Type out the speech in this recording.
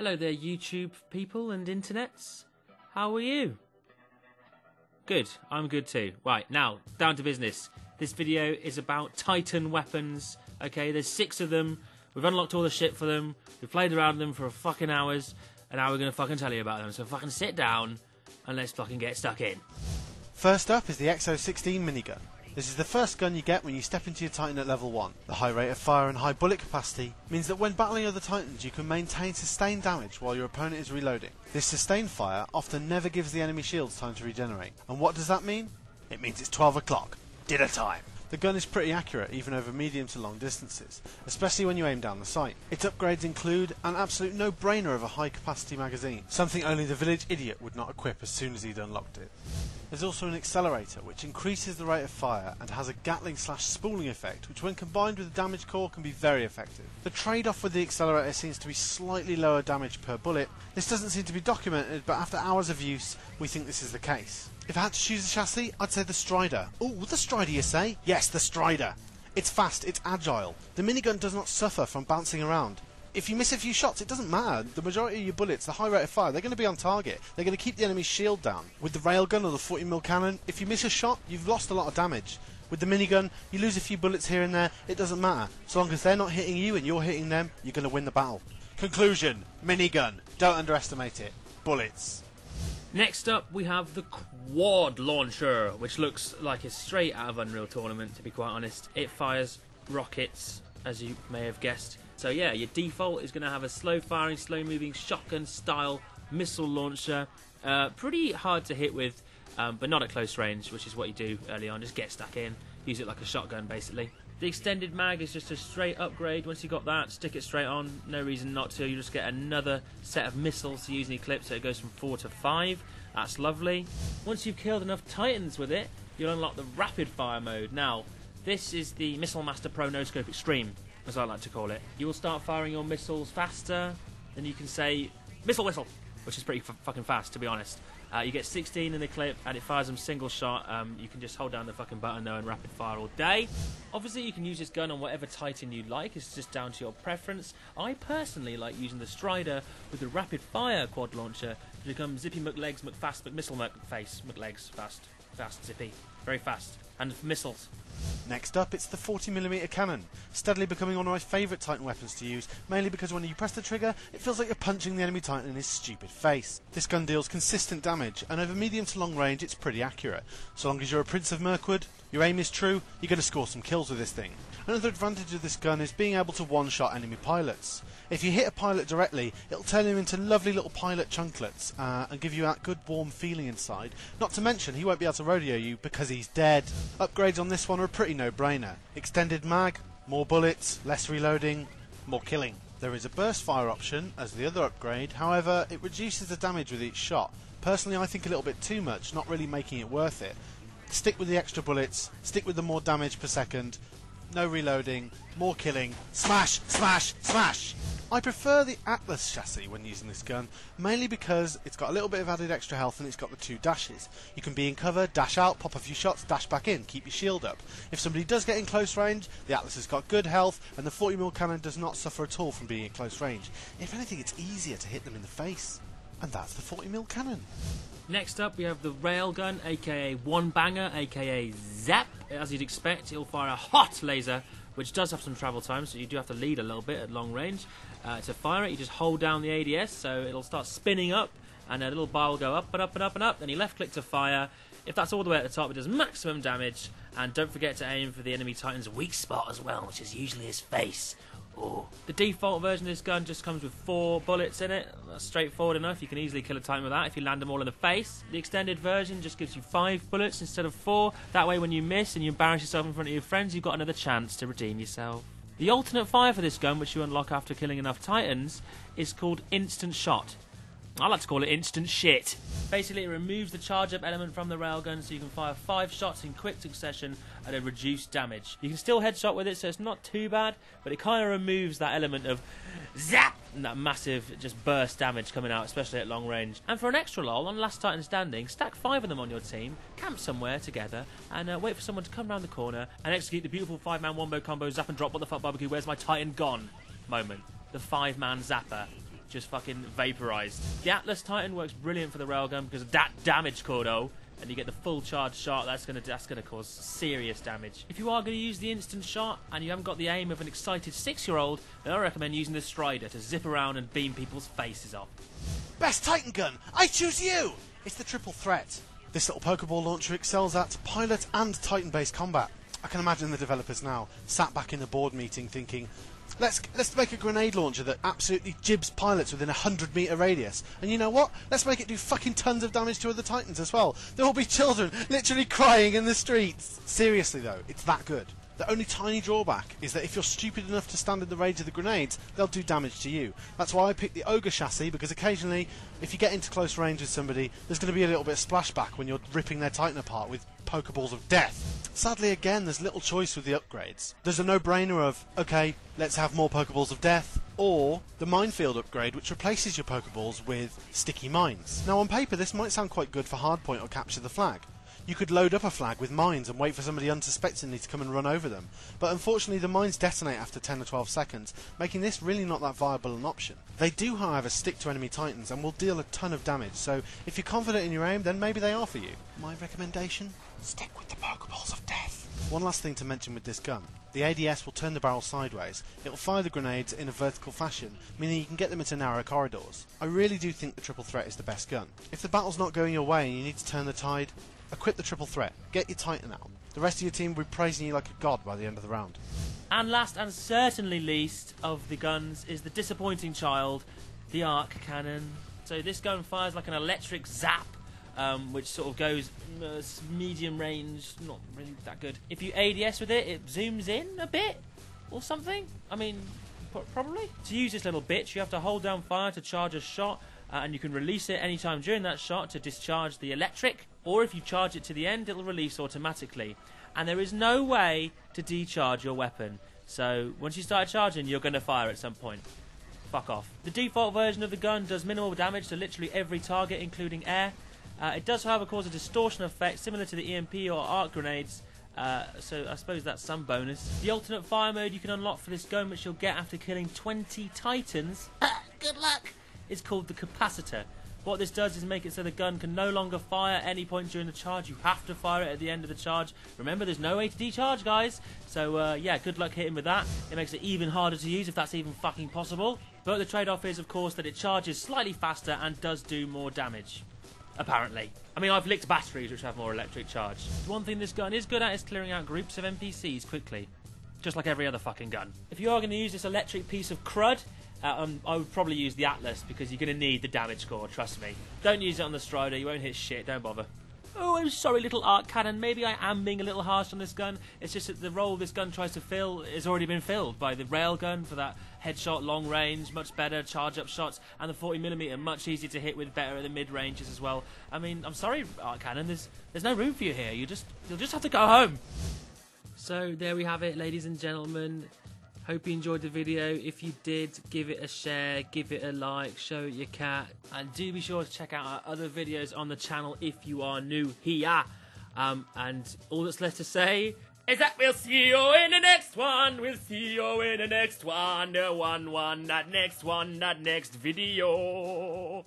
Hello there, YouTube people and internets. How are you? Good, I'm good too. Right, now, down to business. This video is about Titan weapons. Okay, there's 6 of them. We've unlocked all the shit for them. We've played around them for fucking hours. And now we're going to fucking tell you about them. So fucking sit down and let's fucking get stuck in. First up is the XO16 minigun. This is the first gun you get when you step into your Titan at level 1. The high rate of fire and high bullet capacity means that when battling other Titans you can maintain sustained damage while your opponent is reloading. This sustained fire often never gives the enemy shields time to regenerate. And what does that mean? It means it's 12 o'clock. Dinner time. The gun is pretty accurate even over medium to long distances, especially when you aim down the sight. Its upgrades include an absolute no-brainer of a high capacity magazine, something only the village idiot would not equip as soon as he'd unlocked it. There's also an accelerator which increases the rate of fire and has a Gatling/spooling effect which when combined with the damage core can be very effective. The trade-off with the accelerator seems to be slightly lower damage per bullet. This doesn't seem to be documented, but after hours of use we think this is the case. If I had to choose a chassis, I'd say the Strider. Ooh, the Strider you say? Yes, the Strider. It's fast, it's agile. The minigun does not suffer from bouncing around. If you miss a few shots, it doesn't matter. The majority of your bullets, the high rate of fire, they're going to be on target. They're going to keep the enemy's shield down. With the railgun or the 40mm cannon, if you miss a shot, you've lost a lot of damage. With the minigun, you lose a few bullets here and there, it doesn't matter. So long as they're not hitting you and you're hitting them, you're going to win the battle. Conclusion, minigun. Don't underestimate it. Bullets. Next up, we have the Quad Launcher, which looks like it's straight out of Unreal Tournament, to be quite honest. It fires rockets, as you may have guessed. So yeah, your default is going to have a slow-firing, slow-moving shotgun-style missile launcher. Pretty hard to hit with, but not at close range, which is what you do early on. Just get stuck in, use it like a shotgun, basically. The extended mag is just a straight upgrade. Once you got that, stick it straight on. No reason not to. You just get another set of missiles to use in the clip, so it goes from 4 to 5. That's lovely. Once you've killed enough Titans with it, you'll unlock the rapid fire mode. Now, this is the Missile Master Pro No Scope Extreme, as I like to call it. You will start firing your missiles faster than you can say missile whistle, which is pretty fucking fast, to be honest. You get 16 in the clip and it fires them single shot. You can just hold down the fucking button though and rapid fire all day. Obviously you can use this gun on whatever Titan you like. It's just down to your preference. I personally like using the Strider with the rapid fire quad launcher to become Zippy McLegs, McFast, McMissile, McFace, McLegs, fast, zippy, very fast. And for missiles. Next up, it's the 40mm cannon, steadily becoming one of my favourite Titan weapons to use, mainly because when you press the trigger, it feels like you're punching the enemy Titan in his stupid face. This gun deals consistent damage, and over medium to long range it's pretty accurate. So long as you're a Prince of Mirkwood, your aim is true, you're going to score some kills with this thing. Another advantage of this gun is being able to one-shot enemy pilots. If you hit a pilot directly, it'll turn him into lovely little pilot chunklets and give you that good warm feeling inside. Not to mention, he won't be able to rodeo you because he's dead. Upgrades on this one are a pretty no-brainer. Extended mag, more bullets, less reloading, more killing. There is a burst fire option as the other upgrade, however it reduces the damage with each shot. Personally I think a little bit too much, not really making it worth it. Stick with the extra bullets, stick with the more damage per second, no reloading, more killing, smash, smash, smash! I prefer the Atlas chassis when using this gun, mainly because it's got a little bit of added extra health and it's got the 2 dashes. You can be in cover, dash out, pop a few shots, dash back in, keep your shield up. If somebody does get in close range, the Atlas has got good health and the 40mm cannon does not suffer at all from being in close range. If anything, it's easier to hit them in the face. And that's the 40mm cannon. Next up we have the railgun, aka One Banger, aka Zap. As you'd expect, it'll fire a hot laser, which does have some travel time, so you do have to lead a little bit at long range. To fire it, you just hold down the ADS, so it'll start spinning up, and a little bar will go up and up and up and up, then you left click to fire. If that's all the way at the top, it does maximum damage, and don't forget to aim for the enemy Titan's weak spot as well, which is usually his face. Ooh. The default version of this gun just comes with 4 bullets in it. That's straightforward enough. You can easily kill a Titan with that if you land them all in the face. The extended version just gives you 5 bullets instead of 4. That way when you miss and you embarrass yourself in front of your friends, you've got another chance to redeem yourself. The alternate fire for this gun, which you unlock after killing enough Titans, is called Instant Shot. I like to call it instant shit. Basically, it removes the charge-up element from the railgun so you can fire 5 shots in quick succession at a reduced damage. You can still headshot with it, so it's not too bad, but it kind of removes that element of zap and that massive just burst damage coming out, especially at long range. And for an extra lol, on Last Titan Standing, stack 5 of them on your team, camp somewhere together, and wait for someone to come around the corner and execute the beautiful 5-man wombo combo zap and drop what the fuck barbecue, where's my Titan gone moment. The 5-man zapper. just fucking vaporized. The Atlas Titan works brilliant for the railgun because of that damage core though, and you get the full charge shot. That's gonna cause serious damage. If you are going to use the instant shot and you haven't got the aim of an excited 6-year-old, then I recommend using the Strider to zip around and beam people's faces off. Best Titan gun! I choose you! It's the triple threat. This little Pokeball launcher excels at pilot and Titan-based combat. I can imagine the developers now, sat back in a board meeting thinking, let's make a grenade launcher that absolutely jibs pilots within a 100-metre radius. And you know what? Let's make it do fucking tons of damage to other Titans as well. There will be children literally crying in the streets. Seriously though, it's that good. The only tiny drawback is that if you're stupid enough to stand in the range of the grenades, they'll do damage to you. That's why I picked the Ogre chassis, because occasionally, if you get into close range with somebody, there's going to be a little bit of splashback when you're ripping their Titan apart with Pokeballs of death. Sadly again, there's little choice with the upgrades. There's a no-brainer of, okay, let's have more Pokeballs of death, or the Minefield upgrade, which replaces your Pokeballs with sticky mines. Now on paper, this might sound quite good for Hardpoint or Capture the Flag. You could load up a flag with mines and wait for somebody unsuspectingly to come and run over them. But unfortunately the mines detonate after 10 or 12 seconds, making this really not that viable an option. They do however stick to enemy Titans and will deal a ton of damage, so if you're confident in your aim then maybe they are for you. My recommendation? Stick with the Pokeballs of death. One last thing to mention with this gun. The ADS will turn the barrel sideways. It will fire the grenades in a vertical fashion, meaning you can get them into narrow corridors. I really do think the triple threat is the best gun. If the battle's not going your way and you need to turn the tide, equip the triple threat. Get your Titan out. The rest of your team will be praising you like a god by the end of the round. And last and certainly least of the guns is the disappointing child, the arc cannon. So this gun fires like an electric zap, which sort of goes medium range, not really that good. If you ADS with it, it zooms in a bit or something. I mean, probably. To use this little bitch, you have to hold down fire to charge a shot, and you can release it anytime during that shot to discharge the electric, or if you charge it to the end, it'll release automatically. And there is no way to decharge your weapon. So once you start charging, you're going to fire at some point. Fuck off. The default version of the gun does minimal damage to literally every target, including air. It does, however, cause a distortion effect similar to the EMP or arc grenades, so I suppose that's some bonus. The alternate fire mode you can unlock for this gun, which you'll get after killing 20 Titans, good luck, is called the capacitor. What this does is make it so the gun can no longer fire at any point during the charge. You have to fire it at the end of the charge. Remember, there's no way to decharge, guys. So, yeah, good luck hitting with that. It makes it even harder to use, if that's even fucking possible. But the trade-off is, of course, that it charges slightly faster and does do more damage. Apparently. I mean, I've licked batteries which have more electric charge. One thing this gun is good at is clearing out groups of NPCs quickly. Just like every other fucking gun. If you are going to use this electric piece of crud, I would probably use the Atlas, because you're going to need the damage core, trust me. Don't use it on the Strider, you won't hit shit, don't bother. Oh, I'm sorry, little arc cannon. Maybe I am being a little harsh on this gun. It's just that the role this gun tries to fill has already been filled by the railgun for that headshot, long range, much better charge-up shots, and the 40mm, much easier to hit with, better at the mid-ranges as well. I mean, I'm sorry, arc cannon. There's no room for you here. You'll just have to go home. So there we have it, ladies and gentlemen. Hope you enjoyed the video. If you did, give it a share, give it a like, show it your cat, and do be sure to check out our other videos on the channel if you are new here. And all that's left to say is that we'll see you in the next one. We'll see you in the next one. That next video.